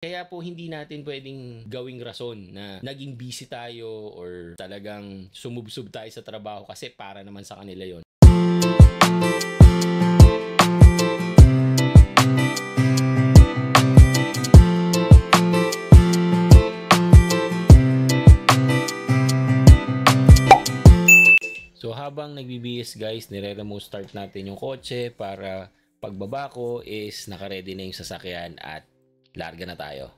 Kaya po hindi natin pwedeng gawing rason na naging busy tayo or talagang sumubsob tayo sa trabaho kasi para naman sa kanila yon. So habang nagbibihis guys, nire-remote start natin yung kotse para pagbaba ko is nakaredy na yung sasakyan at larga na tayo.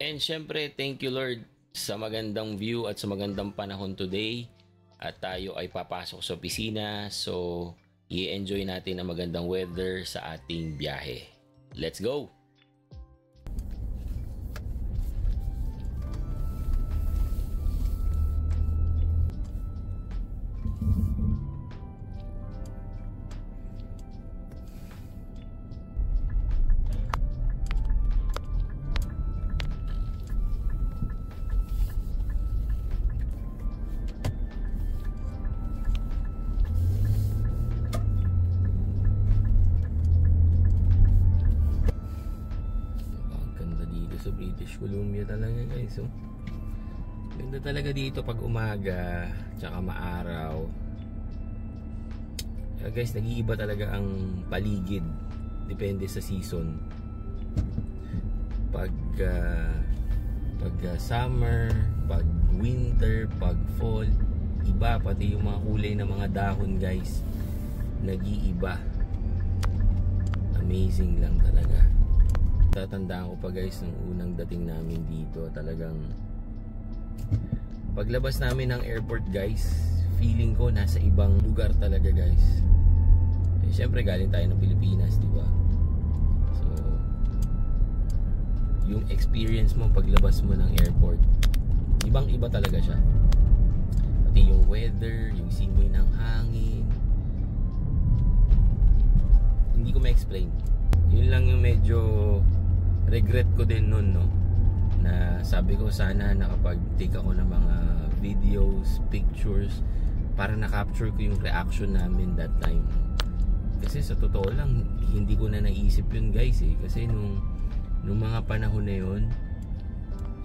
And syempre, thank you Lord sa magandang view at sa magandang panahon today. At tayo ay papasok sa opisina, so i-enjoy natin ang magandang weather sa ating biyahe. Let's go! Sa British Columbia talaga guys, oh. Ganda talaga dito pag umaga tsaka maaraw. Guys, nag-iiba talaga ang paligid depende sa season. Pag summer, pag winter, pag fall, iba pati yung mga kulay ng mga dahon guys, nag-iiba. Amazing lang talaga. Tatandaan ko pa guys nung unang dating namin dito, talagang paglabas namin ng airport guys, feeling ko nasa ibang lugar talaga guys. Eh, syempre galing tayo ng Pilipinas, di ba? So yung experience mo paglabas mo ng airport, ibang iba talaga siya. Pati yung weather, yung simoy ng hangin, hindi ko ma-explain. Yun lang yung medyo regret ko din nun, no, na sabi ko sana nakapag-take ako ng mga videos, pictures para na-capture ko yung reaction namin that time. Kasi sa totoo lang hindi ko na naisip yun guys, kasi nung mga panahon na yun,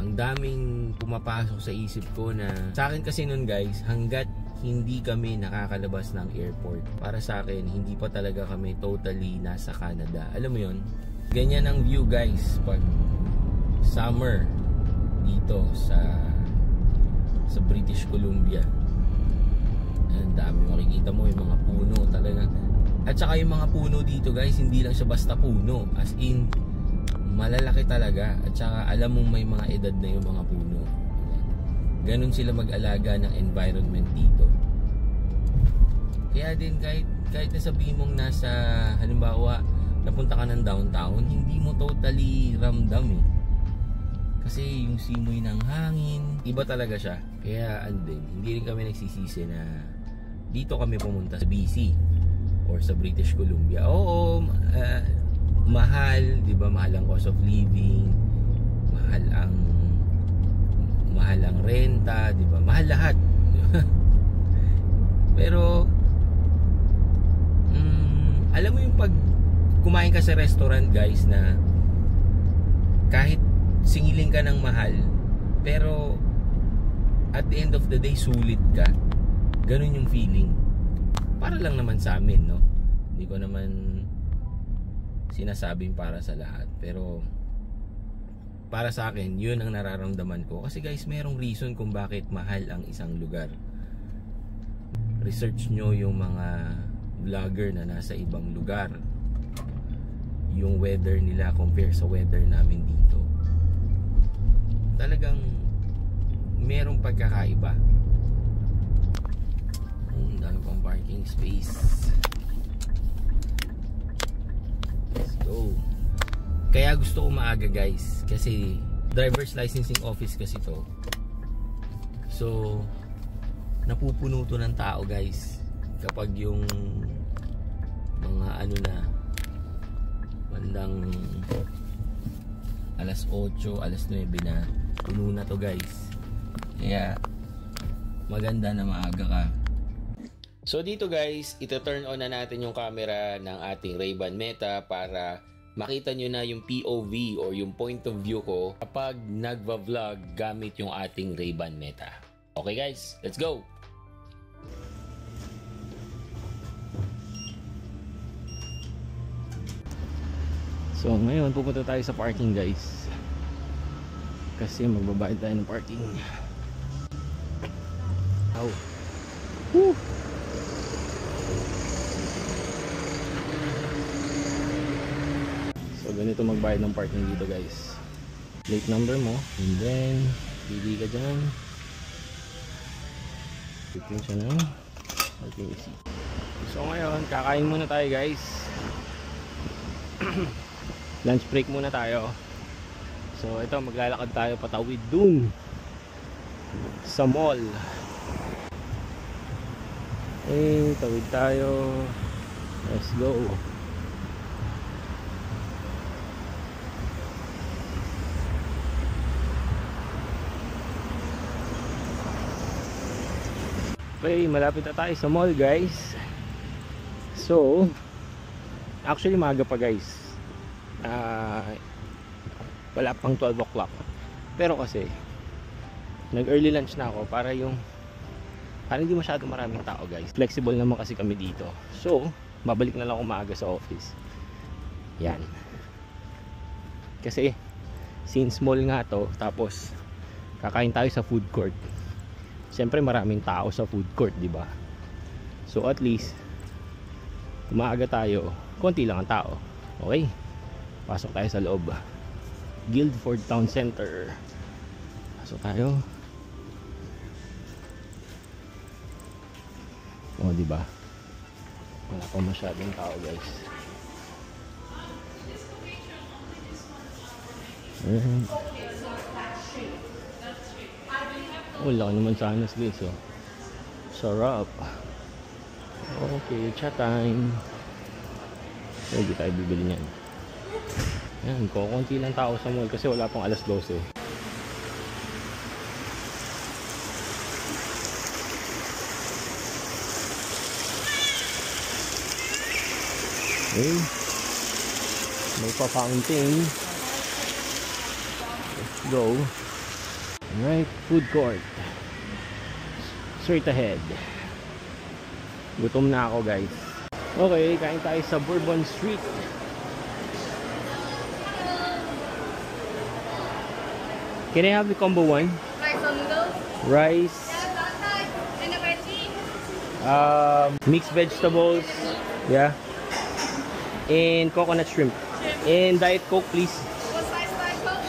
ang daming pumapasok sa isip ko na sa akin kasi nun guys, hanggat hindi kami nakakalabas ng airport, para sa akin hindi pa talaga kami totally nasa Canada. Alam mo yun, ganyan ang view guys pag summer dito sa British Columbia. Ang dami makikita mo, yung mga puno talaga. At saka yung mga puno dito guys, hindi lang siya basta puno, as in malalaki talaga. At saka alam mong may mga edad na yung mga puno. Ganun sila mag-alaga ng environment dito. Kaya din kahit nasabihin mong nasa, halimbawa napunta ka ng downtown, hindi mo totally ramdam kasi yung simoy ng hangin, iba talaga siya. Kaya hindi rin kami nagsisisi na dito kami pumunta sa BC or sa British Columbia. Oo, mahal, di ba? Mahal ang cost of living, mahal ang renta, di ba? Mahal lahat. Pero alam mo yung pag kumain ka sa restaurant guys, na kahit singiling ka ng mahal pero at the end of the day sulit ka, ganun yung feeling. Para lang naman sa amin, no? Hindi ko naman sinasabing para sa lahat, pero para sa akin yun ang nararamdaman ko. Kasi guys, merong reason kung bakit mahal ang isang lugar. Research nyo yung mga vlogger na nasa ibang lugar, yung weather nila compare sa weather namin dito, talagang merong pagkakaiba. Dami pang parking space. Let's go. Kaya gusto ko maaga guys, kasi driver's licensing office kasi to. So napupuno to ng tao guys kapag yung mga ano na bandang alas 8, alas 9 na, puno na to guys. Kaya maganda na maaga ka. So dito guys, ito turn on na natin yung camera ng ating Ray-Ban Meta para makita nyo na yung POV or yung point of view ko kapag nagva-vlog gamit yung ating Ray-Ban Meta. Okay guys, let's go! So ngayon pupunta tayo sa parking guys, kasi magbabayad tayo ng parking. Oh. Woo. So ganito magbayad ng parking dito guys. Plate number mo, and then pili ka dyan, pipin siya ng parking receipt. So ngayon kakain muna tayo guys. Lunch break muna tayo. So ito, maglalakad tayo patawid dun sa mall. Eh, tawid tayo. Let's go. Okay, malapit na tayo sa mall guys. So actually maaga pa guys. Wala pang 12 o'clock, pero kasi nag early lunch na ako para hindi masyado maraming tao guys. Flexible naman kasi kami dito, so babalik na lang ako maaga sa office. Yan, kasi since mall nga to, tapos kakain tayo sa food court, syempre maraming tao sa food court, di ba? So at least maaga tayo, konti lang ang tao. Okay, pasok tayo sa loob. Guildford Town Center. Pasok tayo. Oh, di ba? Wala pa masyadong tao, guys. Wala naman sana guys, oh. Sarap. Okay, chat time. Hindi tayo bibili niyan. Yan, konti lang tao sa mall kasi wala pang alas 12. Okay, may pa-fountain. Let's go. Alright, food court straight ahead. Gutom na ako guys. Okay, kain tayo sa Bourbon Street. Can I have the combo one? Rice or noodles? Rice. Yeah, outside. And a veggie. Mixed vegetables. Yeah. And coconut shrimp. And Diet Coke, please. What size Diet Coke?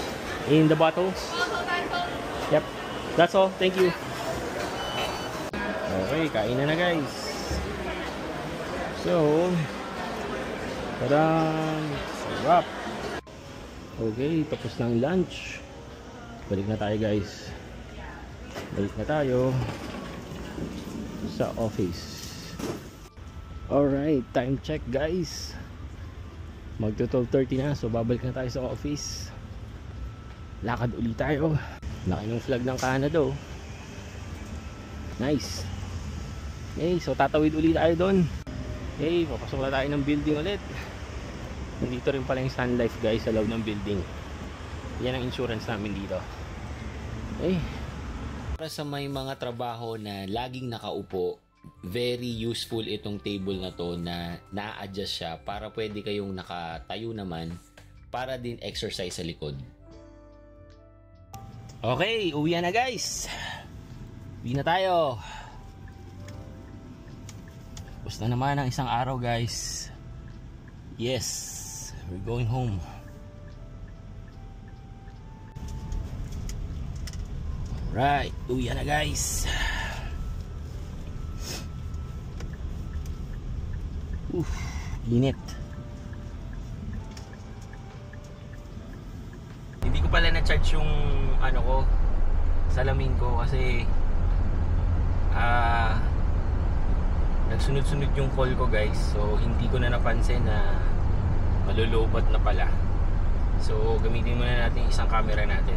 In the bottle. Also Diet Coke? Yep. That's all. Thank you. Okay, kain na guys. So, tadaan. Sarap. Okay, tapos na ang lunch. Balik na tayo guys. Balik na tayo sa office. Alright, time check guys. Magto 12:30 na, so babalik na tayo sa office. Lakad ulit tayo. Laki ng flag ng Canada, oh. Nice. Okay, so tatawid ulit tayo doon. Okay, papasok na tayo ng building ulit. Nandito rin pala yung Sun Life guys sa loob ng building. Yan ang insurance namin dito. Okay. Para sa may mga trabaho na laging nakaupo, very useful itong table na to na na-adjust siya para pwede kayong nakatayo naman para din exercise sa likod. Okay, uwi na guys. Uwi na tayo. Tapos na naman ang isang araw guys. Yes, we're going home. Right, uwi na guys. Init. Hindi ko pala na-charge yung ano ko, salamin ko kasi nagsunod-sunod yung call ko guys. So hindi ko na napansin na malulobot na pala. So gamitin muna natin isang camera natin.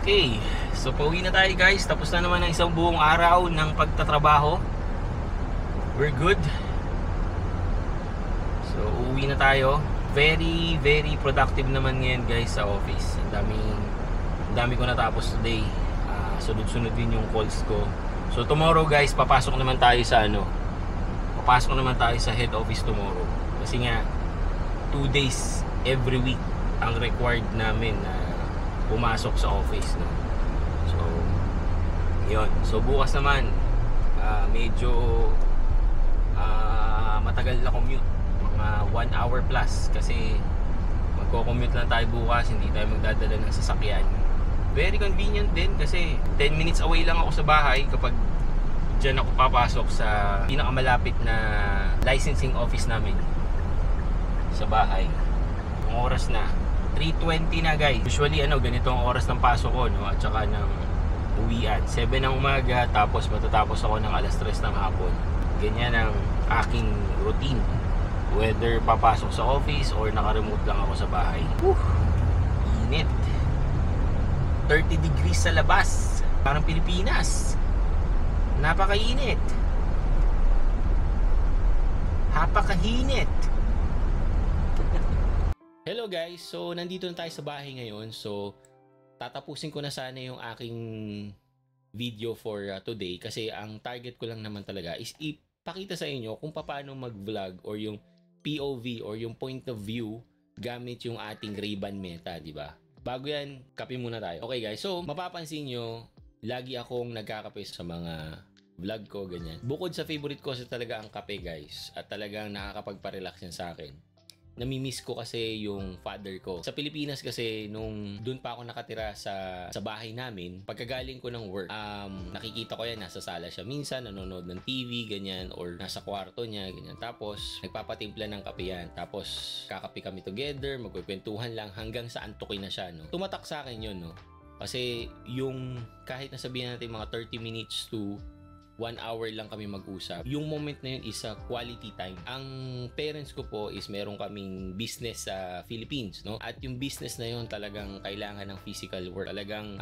Okay, so pauwi na tayo guys. Tapos na naman ang isang buong araw ng pagtatrabaho. We're good. So uuwi na tayo. Very, very productive naman ngayon guys sa office. Ang dami ko natapos today. Sunod-sunod din yung calls ko. So tomorrow guys, papasok naman tayo sa head office tomorrow. Kasi nga 2 days every week ang required namin na pumasok sa office, no? So yun. So bukas naman medyo matagal na commute, mga 1 hour plus, kasi magko-commute lang tayo bukas, hindi tayo magdadala ng sasakyan. Very convenient din kasi 10 minutes away lang ako sa bahay kapag dyan ako papasok sa pinakamalapit na licensing office namin sa bahay. Ang oras na 3:20 na guys. Usually ganito ang oras ng pasok ko, no? At saka ng uwian 7 ng umaga, tapos matatapos ako ng alas 3 ng hapon. Ganyan ang aking routine, whether papasok sa office or naka-remote lang ako sa bahay. Init, 30 degrees sa labas, parang Pilipinas. Napakainit, hapakahinit. Hello guys, so nandito na tayo sa bahay ngayon. So tatapusin ko na sana yung aking video for today, kasi ang target ko lang naman talaga is ipakita sa inyo kung paano mag-vlog, or yung POV or yung point of view gamit yung ating Ray-Ban Meta, di ba? Bago yan, kape muna tayo. Okay guys, so mapapansin nyo, lagi akong nagkakape sa mga vlog ko, ganyan. Bukod sa favorite ko talaga ang kape guys, at talagang nakakapagpa-relax yan sa akin. Namimiss ko kasi yung father ko. Sa Pilipinas kasi, nung doon pa ako nakatira sa bahay namin, pagkagaling ko ng work, nakikita ko yan, nasa sala siya minsan, nanonood ng TV, ganyan, or nasa kwarto niya, ganyan. Tapos, nagpapatimpla ng kape yan. Tapos, kakape kami together, magkukwentuhan lang hanggang sa antukin na siya, no? Tumatak sa akin yun, no? Kasi, yung kahit nasabihin natin mga 30 minutes to 1 hour lang kami mag-usap, yung moment na yun is a quality time. Ang parents ko po is meron kaming business sa Philippines, no? At yung business na yun talagang kailangan ng physical work. Talagang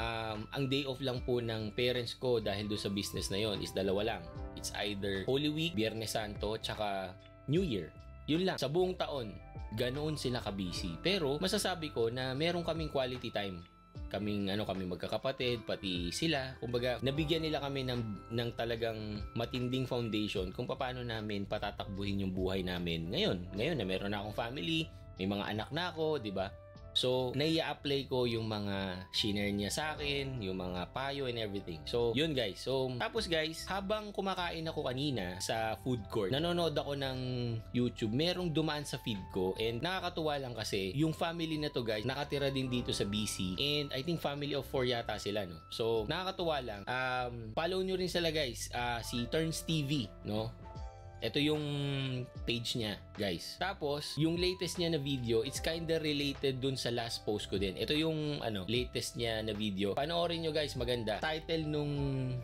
ang day off lang po ng parents ko dahil doon sa business na yun is 2 lang. It's either Holy Week, Biyernes Santo, tsaka New Year. Yun lang. Sa buong taon, ganoon sila ka-busy. Pero masasabi ko na meron kaming quality time. Kami magkakapatid, pati sila. Kumbaga, nabigyan nila kami ng talagang matinding foundation kung paano namin patatakbuhin yung buhay namin. Ngayon na meron na akong family, may mga anak na ako, di ba? So, nai-apply ko yung mga shinare niya sa akin, yung mga payo and everything. So, yun guys. So, tapos guys, habang kumakain ako kanina sa food court, nanonood ako ng YouTube, merong dumaan sa feed ko, and nakakatuwa lang kasi yung family na to guys, nakatira din dito sa BC, and I think family of 4 yata sila, no? So, nakakatuwa lang. Follow nyo rin sila guys, si Turns TV, no? Ito yung page niya, guys. Tapos, yung latest niya na video, it's kinda related dun sa last post ko din. Ito yung latest niya na video. Panoorin nyo guys, maganda. Title nung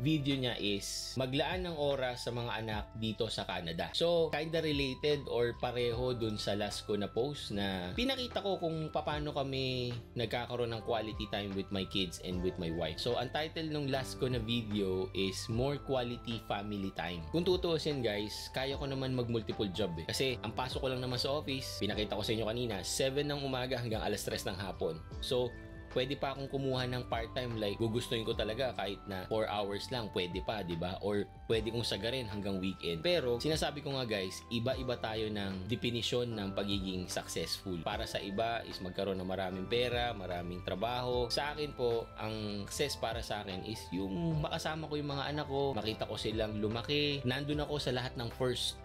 video niya is Maglaan ng Oras sa Mga Anak Dito sa Canada. So, kinda related or pareho dun sa last ko na post na pinakita ko kung paano kami nagkakaroon ng quality time with my kids and with my wife. So, ang title nung last ko na video is More Quality Family Time. Kung tutuusin guys, kaya ko naman mag-multiple job eh. Kasi ang pasok ko lang naman sa office, pinakita ko sa inyo kanina, 7 ng umaga hanggang alas 3 ng hapon. So, pwede pa akong kumuha ng part-time, like gugustuhin ko talaga kahit na 4 hours lang, pwede pa, di ba? Or pwede kong sagarin hanggang weekend. Pero, sinasabi ko nga guys, iba-iba tayo ng definisyon ng pagiging successful. Para sa iba is magkaroon ng maraming pera, maraming trabaho. Sa akin po, ang success para sa akin is yung makasama ko yung mga anak ko, makita ko silang lumaki, nandun ako sa lahat ng first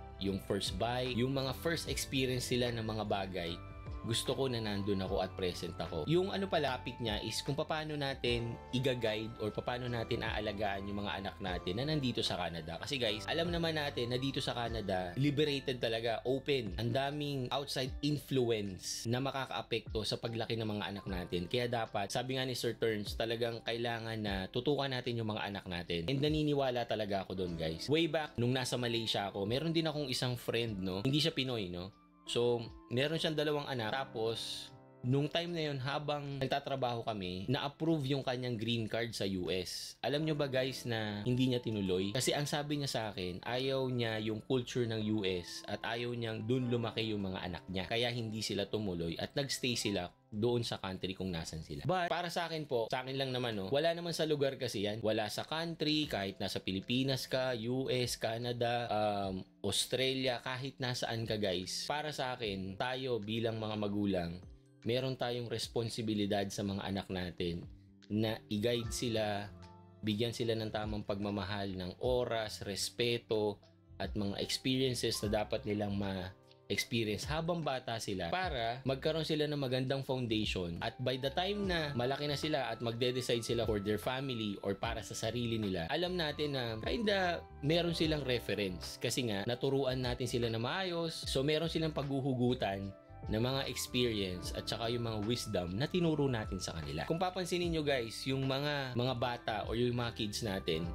buy, yung mga first experience sila ng mga bagay. Gusto ko na nandun ako at present ako. Yung topic niya is kung paano natin i-guide or paano natin aalagaan yung mga anak natin na nandito sa Canada. Kasi guys, alam naman natin na dito sa Canada, liberated talaga, open. Ang daming outside influence na makakaapekto sa paglaki ng mga anak natin. Kaya dapat, sabi nga ni Sir Turns, talagang kailangan na tutukan natin yung mga anak natin. And naniniwala talaga ako doon guys. Way back, nung nasa Malaysia ako, meron din akong isang friend, no? Hindi siya Pinoy, no? So, meron siyang 2 anak, tapos Nung time na yun, habang nagtatrabaho kami, na-approve yung kanyang green card sa US. Alam nyo ba guys na hindi niya tinuloy? Kasi ang sabi niya sa akin, ayaw niya yung culture ng US at ayaw niyang dun lumaki yung mga anak niya. Kaya hindi sila tumuloy at nagstay sila doon sa country kung nasan sila. But para sa akin po, sa akin lang naman wala naman sa lugar kasi yan. Wala sa country, kahit nasa Pilipinas ka, US, Canada, Australia, kahit nasaan ka guys. Para sa akin, tayo bilang mga magulang, meron tayong responsibilidad sa mga anak natin na i-guide sila, bigyan sila ng tamang pagmamahal ng oras, respeto, at mga experiences na dapat nilang ma-experience habang bata sila para magkaroon sila ng magandang foundation at by the time na malaki na sila at magde-decide sila for their family or para sa sarili nila, alam natin na kinda meron silang reference kasi nga naturuan natin sila na maayos, so meron silang paghuhugutan na mga experience at saka yung mga wisdom na tinuro natin sa kanila. Kung papansinin nyo guys, yung mga bata or yung mga kids natin,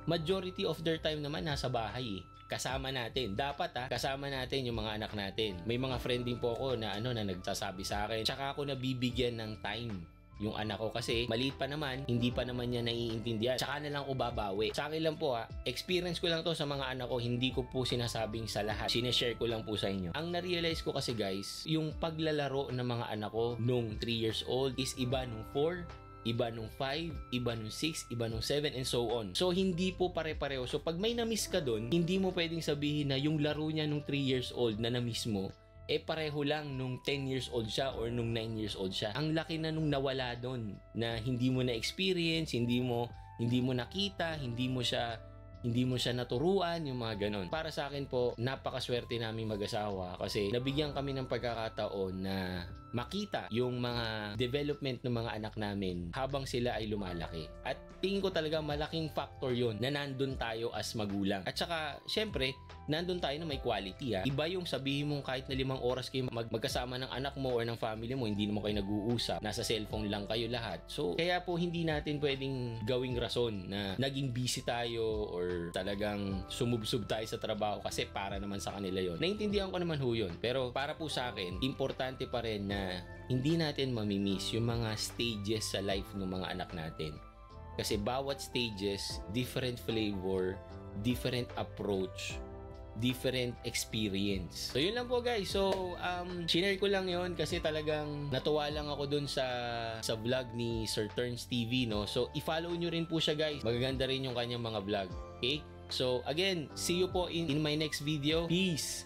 majority of their time naman nasa bahay kasama natin. Dapat kasama natin yung mga anak natin. May mga friend din po ako na na nagsasabi sa akin, tsaka ako nabibigyan ng time yung anak ko kasi maliit pa naman, hindi pa naman niya naiintindihan. Tsaka na lang ako babawi. Sa akin lang po experience ko lang to sa mga anak ko, hindi ko po sinasabing sa lahat. Sineshare ko lang po sa inyo. Ang na-realize ko kasi guys, yung paglalaro ng mga anak ko nung 3 years old is iba nung 4, iba nung 5, iba nung 6, iba nung 7, and so on. So, hindi po pare-pareho. So, pag may na-miss ka dun, hindi mo pwedeng sabihin na yung laro niya nung 3 years old na na-miss mo, pareho lang nung 10 years old siya or nung 9 years old siya. Ang laki na nung nawala doon na hindi mo na-experience, hindi mo nakita, hindi mo siya naturuan, yung mga ganon. Para sa akin po, napakaswerte namin mag-asawa kasi nabigyan kami ng pagkakataon na makita yung mga development ng mga anak namin habang sila ay lumalaki. At tingin ko talaga malaking factor yon na nandun tayo as magulang. At saka, syempre, nandun tayo na may quality Iba yung sabihin mong kahit na 5 oras kayo magkasama ng anak mo or ng family mo, hindi naman kayo nag-uusap. Nasa cellphone lang kayo lahat. So, kaya po hindi natin pwedeng gawing rason na naging busy tayo or talagang sumubsob tayo sa trabaho kasi para naman sa kanila yon. Naintindihan ko naman yun. Pero para po sa akin, importante pa rin na hindi natin mamimiss yung mga stages sa life ng mga anak natin. Kasi bawat stages, different flavor, different approach, different experience. So, yun lang po guys. So, shinare ko lang yun kasi talagang natuwa lang ako dun sa vlog ni Sir Turns TV, no? So, i-follow nyo rin po siya guys. Magaganda rin yung kanyang mga vlog. Okay? So, again, see you po in my next video. Peace!